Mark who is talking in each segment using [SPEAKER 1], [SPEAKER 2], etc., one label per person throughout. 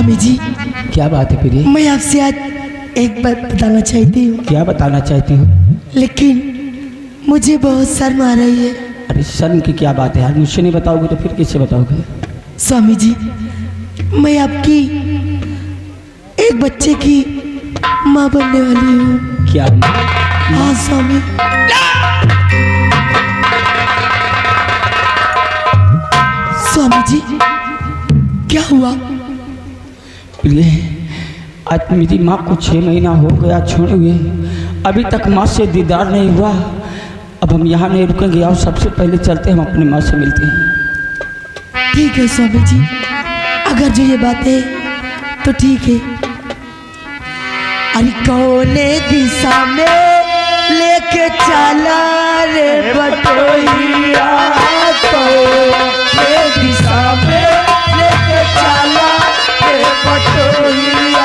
[SPEAKER 1] स्वामी जी,
[SPEAKER 2] क्या बात है प्रिय?
[SPEAKER 1] मैं आपसे आज एक बात बताना चाहती हूँ।
[SPEAKER 2] क्या बताना चाहती हो?
[SPEAKER 1] लेकिन मुझे बहुत शर्म आ रही है।
[SPEAKER 2] अरे शर्म की क्या बात है यार, मुझसे नहीं बताओगे तो फिर किससे बताओगे?
[SPEAKER 1] स्वामी जी, मैं आपकी एक बच्चे की माँ बनने वाली हूँ।
[SPEAKER 2] क्या?
[SPEAKER 1] हाँ स्वामी। स्वामी जी, क्या हुआ?
[SPEAKER 2] प्रिय, आज मेरी माँ को 6 महीना हो गया छोड़े हुए, अभी तक माँ से दीदार नहीं हुआ। अब हम यहाँ नहीं रुकेंगे, आओ सबसे पहले चलते हम अपनी माँ से मिलते हैं।
[SPEAKER 1] ठीक है स्वामी जी, अगर जो ये बात है तो ठीक है। अरे कौने दिशा में लेके चला रे बटोहिया, कौने दिशा में लेके चला रे बटोहिया।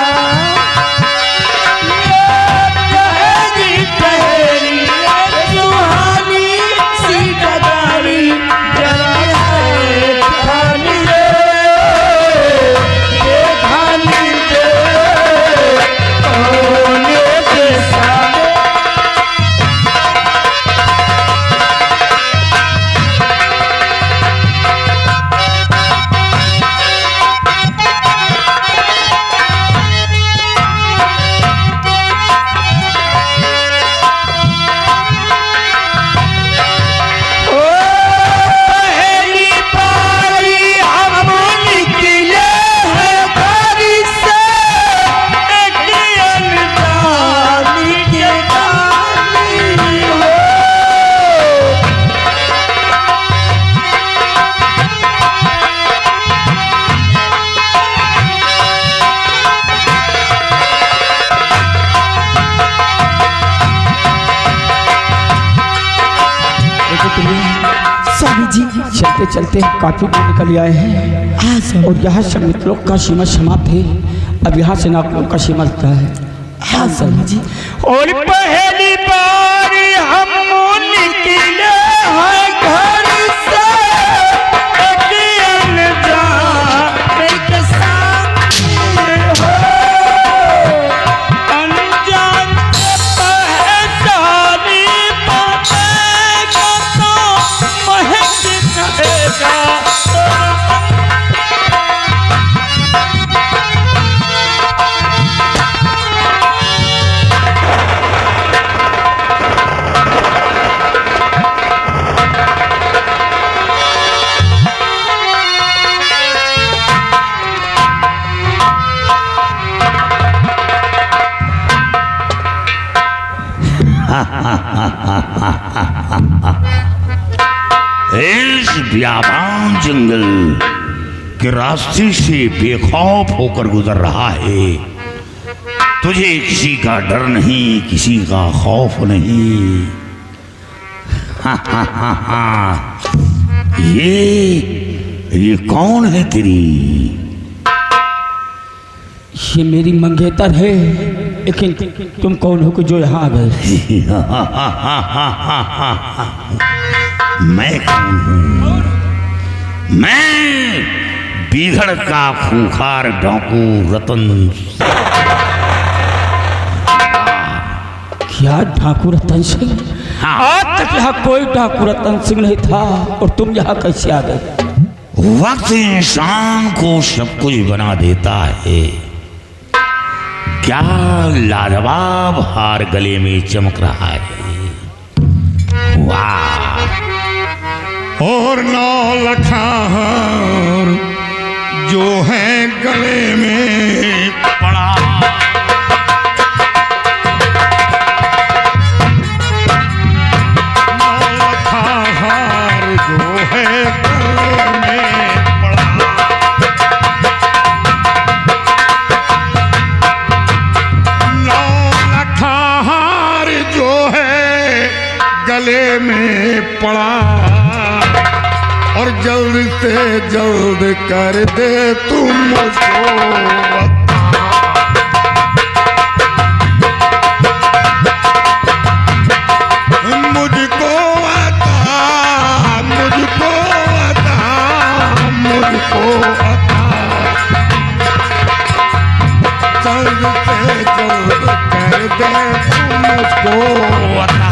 [SPEAKER 1] स्वामी जी,
[SPEAKER 2] चलते चलते काफी दूर निकल आए हैं।
[SPEAKER 1] हाँ स्वामी।
[SPEAKER 2] और यहाँ से मित्रों का सीमा समाप्त है, अब यहाँ से नागलोक का सीमा लगता है।
[SPEAKER 1] हाँ स्वामी जी।
[SPEAKER 3] और पहली बार हम निकले हैं घर से, एक अनजान के सामने हो, अनजान पहचानी पाएगा तो महक जाएगा।
[SPEAKER 4] इस बियाबान जंगल के रास्ते से बेखौफ होकर गुजर रहा है। तुझे किसी का डर नहीं, किसी का खौफ नहीं। ये कौन है तेरी?
[SPEAKER 2] ये मेरी मंगेतर है, लेकिन तुम कौन हो कि जो यहाँ आ गए?
[SPEAKER 4] मैं कौन हूँ? मैं बीघड़ का खूंखार डाकू रतन।
[SPEAKER 2] क्या डाकू रतन सिंह? आज तक यहाँ कोई डाकू रतन सिंह नहीं था, और तुम यहाँ कैसे आ गए?
[SPEAKER 4] वक्त इंसान को सब कुछ बना देता है। क्या लाजवाब हार गले में चमक रहा है। वाह!
[SPEAKER 3] और 9 लखा हार जो है गले में पड़ा, 9 लखा हार जो है गले में पड़ा, 9 लखा हार जो है गले में पड़ा। और जल्द से जल्द कर दे तुम मुझको मुझको अता, मुझको अता, मुझको अता। संग से जोड़ कर दे तुमको अता।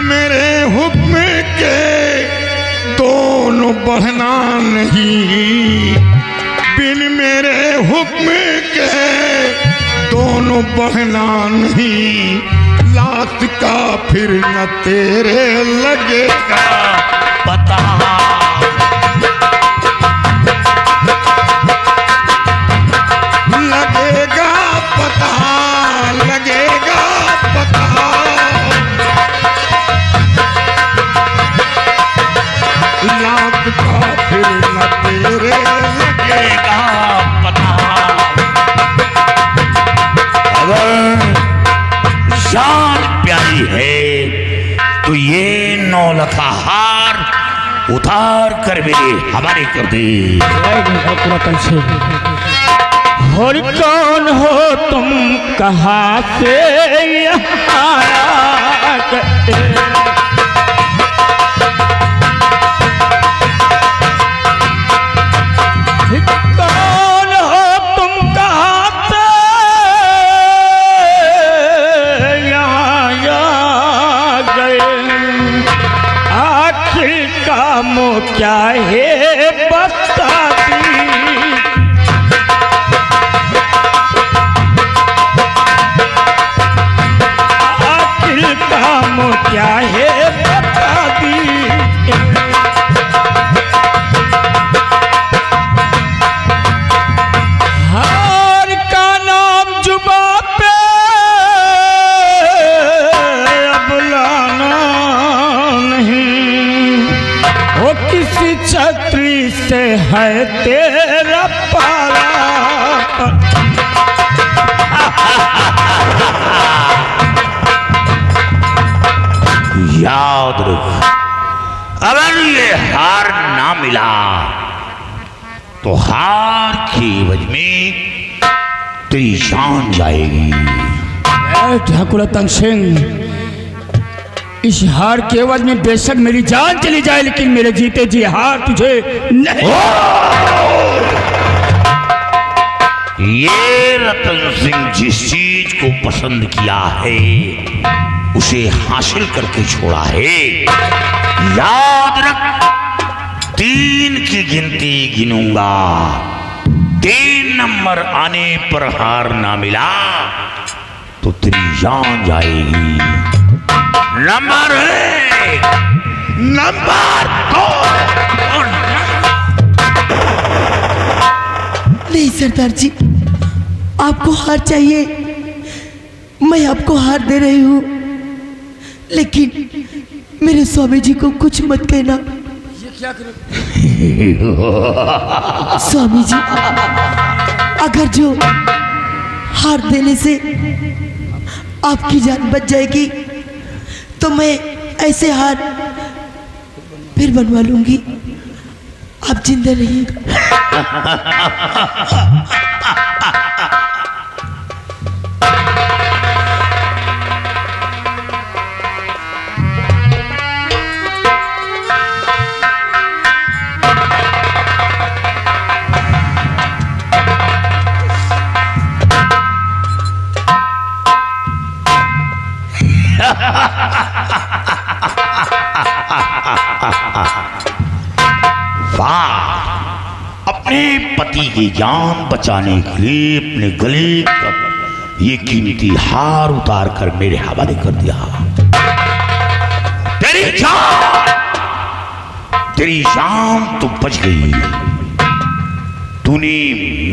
[SPEAKER 3] मेरे हुक्म के दोनों बढ़ना नहीं, बिन मेरे हुक्म के दोनों बढ़ना नहीं, लात का फिर न तेरे लगेगा पता। लगेगा पता, लगेगा पता, लात का फिर न तेरे लगेगा पता।
[SPEAKER 4] अगर जान प्यारी है तो ये 9 लखा हार उतार कर मेरे हवाले कर दे।
[SPEAKER 2] और कौन हो तुम, कहाँ से यहाँ आया? कौन हो तुम, कहाँ से यहाँ आ गए? आखिर काम क्या है बता दी। आखिर काम क्या है बता दी। हार का नाम जुबा पे अब लाना नहीं, वो किसी छतरी से है तेरा पारा।
[SPEAKER 4] याद रख, अगर ये हार ना मिला तो हार की एवज में तेरी जान जाएगी।
[SPEAKER 2] ठाकुर रतन सिंह, इस हार के एवज में बेशक मेरी जान चली जाए, लेकिन मेरे जीते जी हार तुझे नहीं।
[SPEAKER 4] ये रतन सिंह जिस चीज को पसंद किया है उसे हासिल करके छोड़ा है। याद रख, 3 की गिनती गिनूंगा, 3 नंबर आने पर हार ना मिला तो तेरी जान जाएगी। नंबर 1, नंबर 2 और
[SPEAKER 1] नहीं सरदार जी, आपको हार चाहिए, मैं आपको हार दे रही हूँ, लेकिन मेरे स्वामी जी को कुछ मत कहना।
[SPEAKER 2] ये क्या करे?
[SPEAKER 1] स्वामी जी, अगर जो हार देने से आपकी जान बच जाएगी तो मैं ऐसे हार फिर बनवा लूंगी, आप जिंदा रहिएगा।
[SPEAKER 4] अपने पति की जान बचाने के लिए अपने गले का ये कीमती हार उतार कर मेरे हवाले कर दिया। तेरी जान तो बच गई, तूने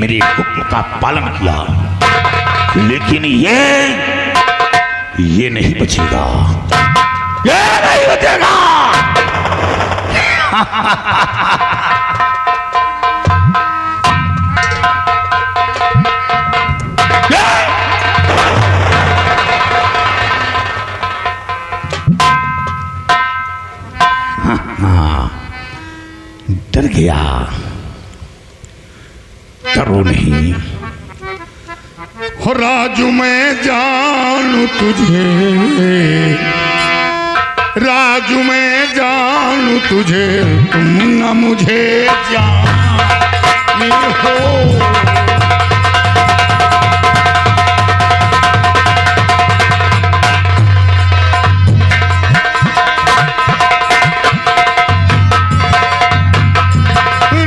[SPEAKER 4] मेरे हुक्म का पालन किया, लेकिन ये नहीं बचेगा, ये नहीं बचेगा। डर गया, डरो नहीं।
[SPEAKER 3] हो राजू मैं जानू तुझे, राजू मैं जानूं तुझे तुम न मुझे जाने हो।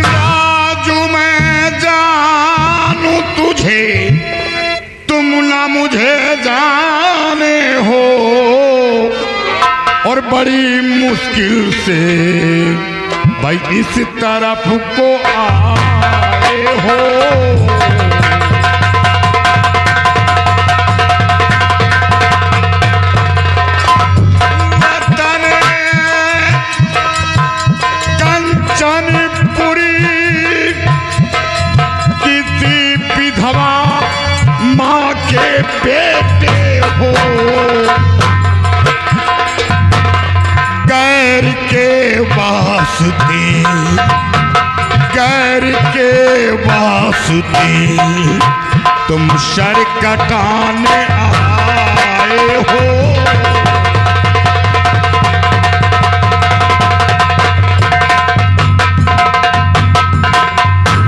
[SPEAKER 3] राजू मैं जानूं तुझे तुम न मुझे जाने हो, और बड़ी मुश्किल से भाई इस तरफ को आए हो। वतन कंचनपुरी किसी विधवा माँ के बेटे हो, गैर के वास्ते तुम सर कटाने आए हो।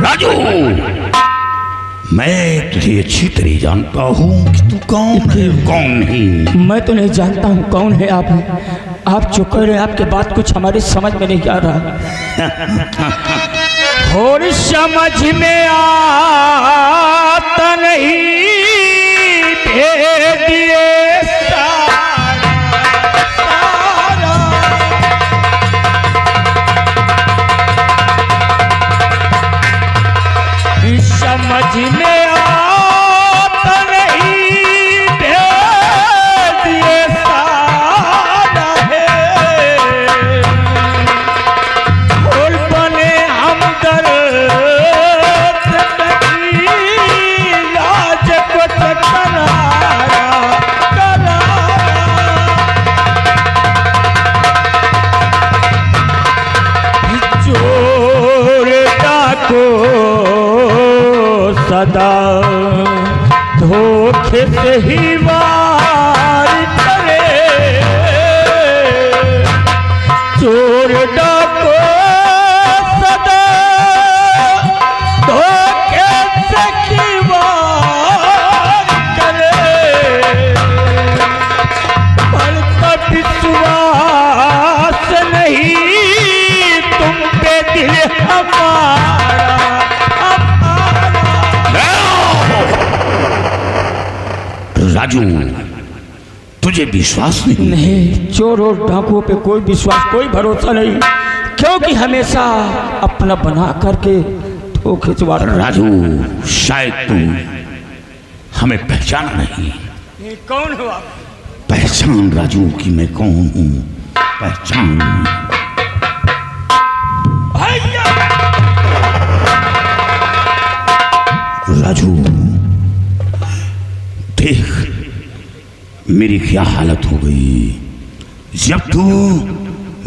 [SPEAKER 4] राजू, मैं तुझे अच्छी तरह जानता हूँ कि तू कौन है कौन नहीं।
[SPEAKER 2] मैं तो नहीं जानता हूँ कौन है आप जो कह रहे हैं आपके बात कुछ हमारी समझ में नहीं आ रहा। और समझ में आता नहीं भेद ये सारा समझ में आता नहीं भेद ये सारा है। और बने हमदर्द लाज को करारा चोर डाको सदा धोखे से ही वार करे। चोर डाको सदा धोखे से ही वार करे। पर विश्वास नहीं तुम पे दिल हमारा।
[SPEAKER 4] राजू, तुझे विश्वास नहीं?
[SPEAKER 2] चोर और डाकुओं पे कोई विश्वास कोई भरोसा नहीं, क्योंकि हमेशा अपना बना करके धोखे से वार।
[SPEAKER 4] राजू, शायद तू हमें पहचाना नहीं।
[SPEAKER 2] कौन हो आप?
[SPEAKER 4] पहचान राजू कि मैं कौन हूँ, पहचान। राजू देख मेरी क्या हालत हो गई। जब तू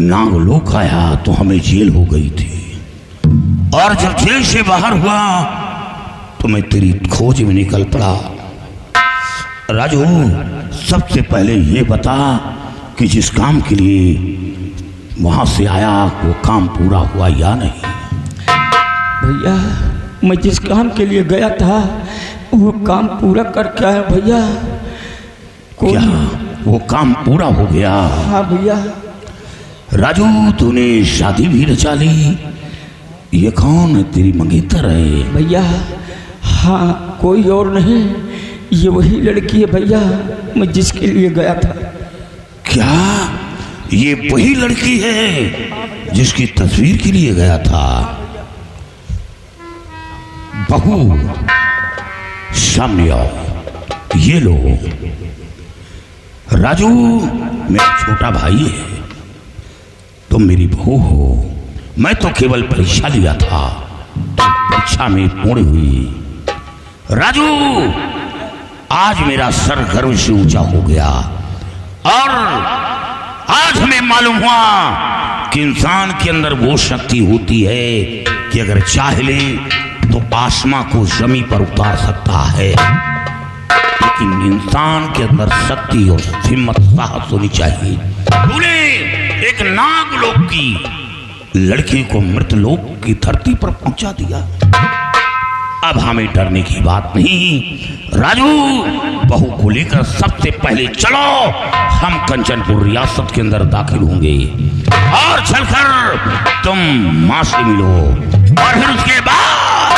[SPEAKER 4] नागलोक आया तो हमें जेल हो गई थी, और जब जेल से बाहर हुआ तो मैं तेरी खोज में निकल पड़ा। राजू, सबसे पहले ये बता कि जिस काम के लिए वहां से आया वो काम पूरा हुआ या नहीं?
[SPEAKER 2] भैया, मैं जिस काम के लिए गया था वो काम पूरा करके आया भैया।
[SPEAKER 4] क्या वो काम पूरा हो गया?
[SPEAKER 2] हाँ भैया।
[SPEAKER 4] राजू, तूने शादी भी रचा ली। ये कौन है? तेरी मंगेतर है?
[SPEAKER 2] भैया हाँ, कोई और नहीं, ये वही लड़की है भैया मैं जिसके लिए गया था।
[SPEAKER 4] क्या ये वही लड़की है जिसकी तस्वीर के लिए गया था? बहू सामने आओ, ये लो। राजू मेरा छोटा भाई है, तुम मेरी बहू हो। मैं तो केवल परीक्षा लिया था, परीक्षा में पूर्ण हुई। राजू, आज मेरा सर गर्व से ऊंचा हो गया, और आज हमें मालूम हुआ कि इंसान के अंदर वो शक्ति होती है कि अगर चाह ले तो आसमां को जमीन पर उतार सकता है, लेकिन इंसान के अंदर शक्ति और हिम्मत साहस होनी चाहिए। तूने एक नागलोक की लड़की को मृतलोक की धरती पर पहुंचा दिया। अब हमें डरने की बात नहीं। राजू, बहू को लेकर सबसे पहले चलो, हम कंचनपुर रियासत के अंदर दाखिल होंगे और चलकर तुम मां से मिलो और फिर उसके बाद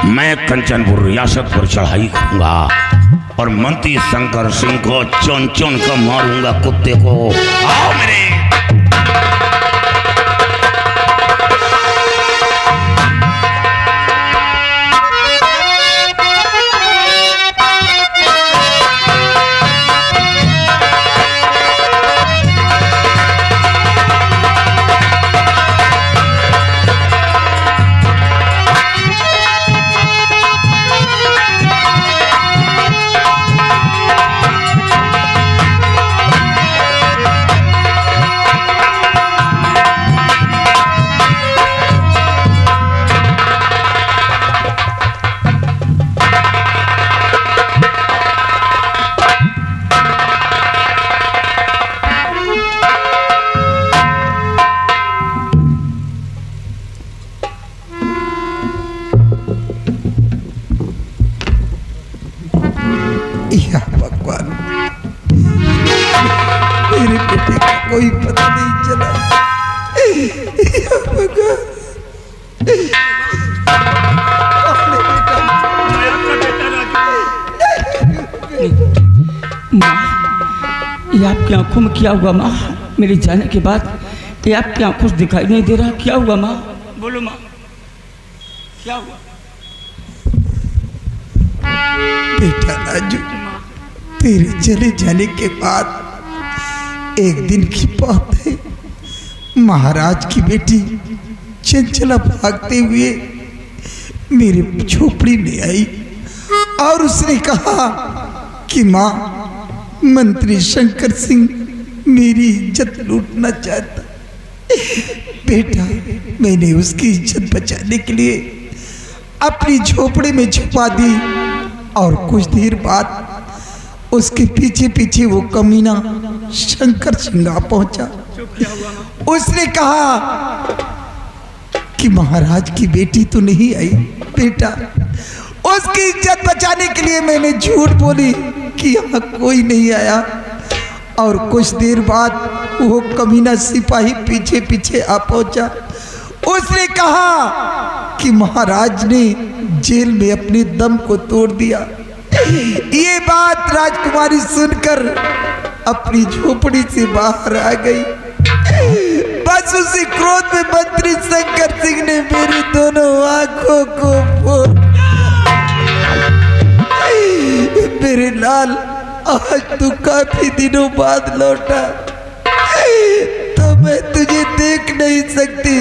[SPEAKER 4] मैं कंचनपुर रियासत पर चढ़ाई करूंगा और मंत्री शंकर सिंह को चुन चुन कर मारूंगा कुत्ते को। आओ मेरे।
[SPEAKER 5] या भगवान, मेरे बेटे का कोई पता नहीं चला। या भगवान,
[SPEAKER 2] माँ, ये आपकी आंखों में क्या हुआ माँ? मेरे जाने के बाद ये आपकी आंखों से दिखाई नहीं दे रहा। क्या हुआ माँ? बोलो माँ, क्या हुआ?
[SPEAKER 5] बेटा राजू, तेरे चले जाने के बाद एक दिन की बात है, महाराज की बेटी चंचला भागते हुए मेरे झोपड़ी में आई और उसने कहा कि माँ, मंत्री शंकर सिंह मेरी इज्जत लूटना चाहता। बेटा, मैंने उसकी इज्जत बचाने के लिए अपनी झोपड़ी में छुपा दी और कुछ देर बाद उसके पीछे पीछे वो कमीना शंकर सिंह आ पहुंचा। उसने कहा कि महाराज की बेटी तो नहीं आई। बेटा, उसकी इज्जत बचाने के लिए मैंने झूठ बोली कि यहाँ कोई नहीं आया और कुछ देर बाद वो कमीना सिपाही पीछे पीछे आ पहुंचा। उसने कहा कि महाराज ने जेल में अपने दम को तोड़ दिया। ये बात राजकुमारी सुनकर अपनी झोपड़ी से बाहर आ गई। बस उसी क्रोध में मंत्री शंकर सिंह ने मेरी दोनों आंखों को फोड़। मेरे लाल, आज तू काफी दिनों बाद लौटा तो मैं तुझे देख नहीं सकती।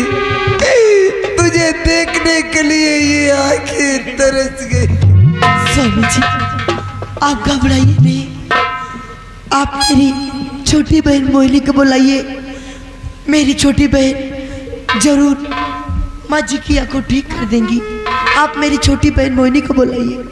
[SPEAKER 5] तुझे देखने के लिए ये आंखें तरस गई।
[SPEAKER 1] स्वामी जी, आप घबराइए नहीं। आप मेरी छोटी बहन मोहिनी को बुलाइए। मेरी छोटी बहन जरूर माँ जी की आंखों ठीक कर देंगी। आप मेरी छोटी बहन मोहिनी को बुलाइए।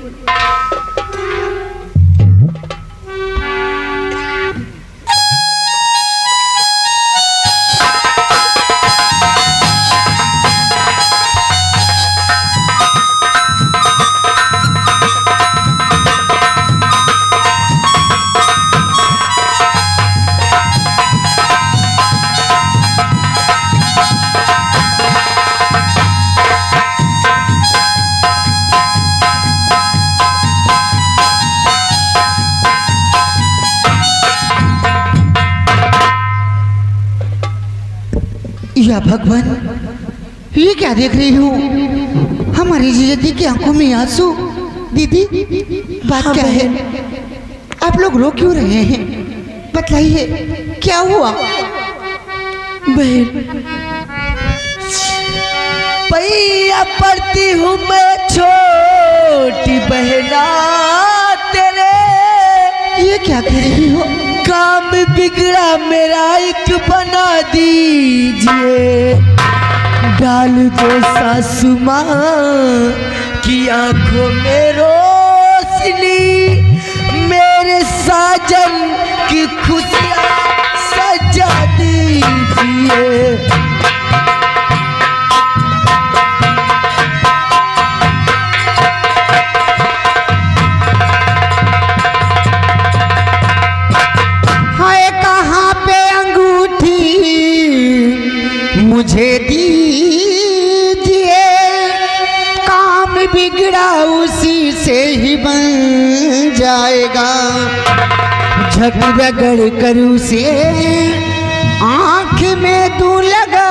[SPEAKER 6] या भगवान, ये क्या देख रही हूँ? हमारी जीजती की आंखों में आंसू। दीदी, बात क्या है? आप लोग रो क्यों रहे हैं? बतलाइए, क्या हुआ?
[SPEAKER 1] बहन, पैया पड़ती हूँ मैं छोटी बहना तेरे।
[SPEAKER 6] ये क्या कह रही हो?
[SPEAKER 1] काम बिगड़ा मेरा एक बना दीजिए। डाल दो सासू माँ की आंखों में रोशनी। मेरे साजन की खुशियाँ सजा दी।
[SPEAKER 6] जाएगा। झक रगड़ कर उसे आँख में तू लगा,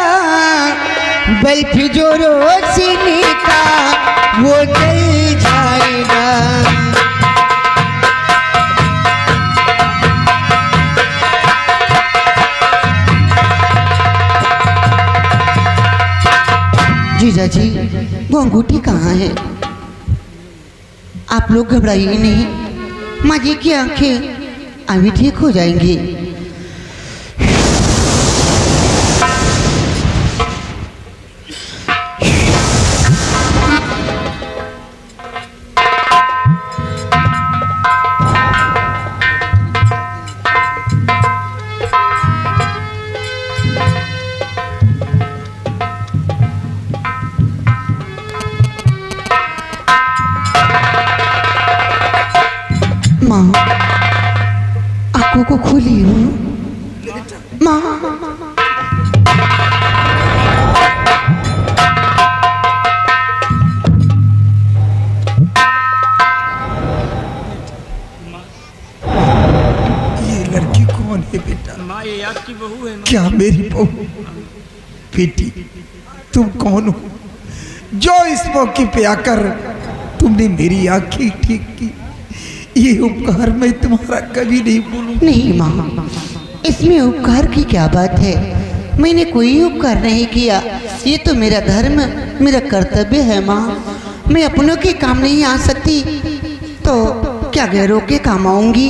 [SPEAKER 6] बल्ब जो रोशनी का वो जल जाएगा। जीजा जी, वो अंगूठी कहाँ है? आप लोग घबराइए नहीं, माँ जी की आंखें अभी ठीक हो जाएंगी। माँ, आंखों को खोली हूँ माँ।
[SPEAKER 5] ये लड़की कौन है बेटा?
[SPEAKER 2] माँ ये आपकी बहू है।
[SPEAKER 5] क्या मेरी बहू? बेटी तुम कौन हो जो इस मौके पे आकर तुमने मेरी आंखें ठीक की? ये उपकार मैं तुम्हारा कभी नहीं भूलूंगा।
[SPEAKER 6] नहीं माँ, इसमें उपकार की क्या बात है? मैंने कोई उपकार नहीं किया, ये तो मेरा धर्म, मेरा कर्तव्य है माँ। मैं अपनों के काम नहीं आ सकती तो क्या गैरों के काम आऊंगी?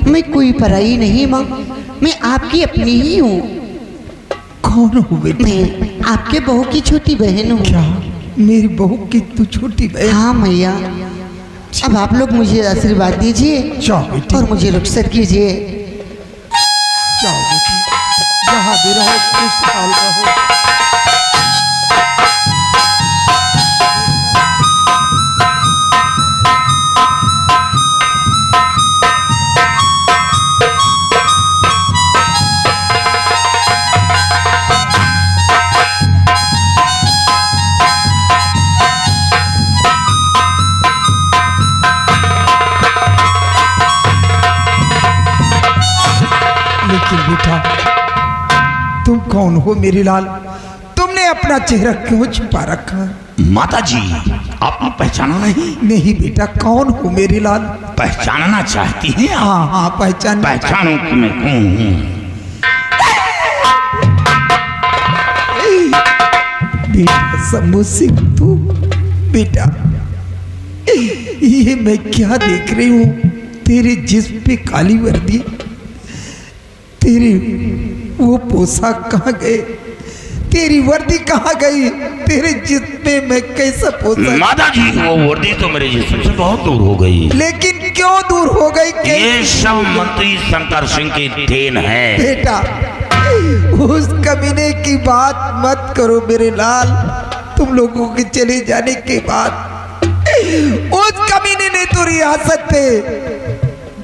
[SPEAKER 6] मैं कोई पराई नहीं माँ, मैं आपकी अपनी ही हूँ।
[SPEAKER 5] कौन हो बेटी?
[SPEAKER 6] मैं आपके बहू की छोटी बहन हूँ।
[SPEAKER 5] क्या मेरी बहू की तू छोटी बहन?
[SPEAKER 6] हाँ मैया, अब आप लोग मुझे आशीर्वाद दीजिए
[SPEAKER 5] जाओ बेटी,
[SPEAKER 6] और मुझे रुखसत कीजिए।
[SPEAKER 5] जाओ बेटी, जहाँ भी रहो खुशहाल रहो। लेकिन बेटा तुम कौन हो मेरे लाल? तुमने अपना चेहरा क्यों छुपा रखा?
[SPEAKER 4] माता जी, आपने पहचाना नहीं?
[SPEAKER 5] नहीं बेटा, कौन हो मेरे लाल?
[SPEAKER 4] पहचानना चाहती हैं आप?
[SPEAKER 5] हाँ हाँ पहचान।
[SPEAKER 4] पहचानो कि मैं कौन हूँ।
[SPEAKER 5] बेटा समू सिंह तू? बेटा ये मैं क्या देख रही हूँ? तेरे जिस्म पे काली वर्दी, तेरी वो पोशाक कहाँ गए? तेरी वर्दी कहाँ गई? तेरे जिस्म पे मैं कैसा पोशाक?
[SPEAKER 4] माता जी, वो वर्दी तो मेरे जिस्म से बहुत दूर हो गई।
[SPEAKER 5] लेकिन क्यों दूर हो गई?
[SPEAKER 4] ये सब मंत्री शंकर सिंह की देन है।
[SPEAKER 5] बेटा उस कमीने की बात मत करो मेरे लाल। तुम लोगों के चले जाने के बाद उस कमीने ने तो रियासत पे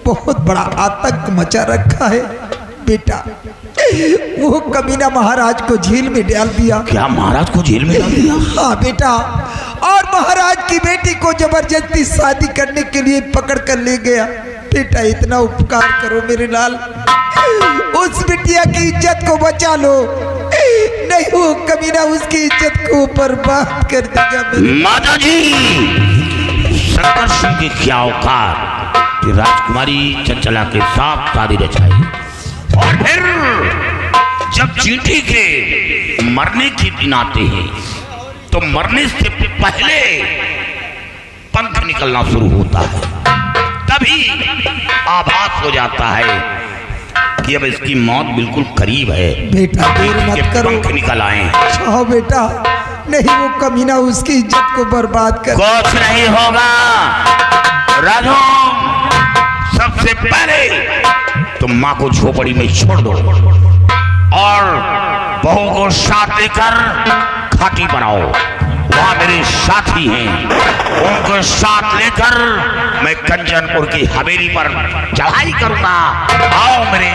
[SPEAKER 5] बहुत बड़ा आतंक मचा रखा है। बेटा वो कमीना महाराज को जेल में डाल दिया।
[SPEAKER 4] क्या महाराज को जेल में डाल दिया?
[SPEAKER 5] हाँ बेटा, और महाराज की बेटी को जबरदस्ती शादी करने के लिए पकड़ कर ले गया। बेटा इतना उपकार करो मेरे लाल, उस बिटिया की इज्जत को बचा लो, नहीं वो कमीना उसकी इज्जत को बर्बाद कर देगा।
[SPEAKER 4] माता जी, शंकर सिंह की क्या औकात कि राजकुमारी चंचला के साथ शादी रचाई, और फिर जब चींटी के मरने के दिन आते हैं तो मरने से पहले पंख निकलना शुरू होता है, तभी आभास हो जाता है कि अब इसकी मौत बिल्कुल करीब है।
[SPEAKER 5] बेटा देर मत करो,
[SPEAKER 4] पंख निकल आए।
[SPEAKER 5] हाँ बेटा, नहीं वो कमीना उसकी इज्जत को बर्बाद कर।
[SPEAKER 4] कुछ नहीं होगा राजू, सबसे पहले तुम माँ को झोपड़ी में छोड़ दो और बहू को साथ लेकर घाटी बनाओ। वहाँ मेरे साथी हैं, उनको साथ लेकर मैं कंचनपुर की हवेली पर चढ़ाई करूंगा। आओ मेरे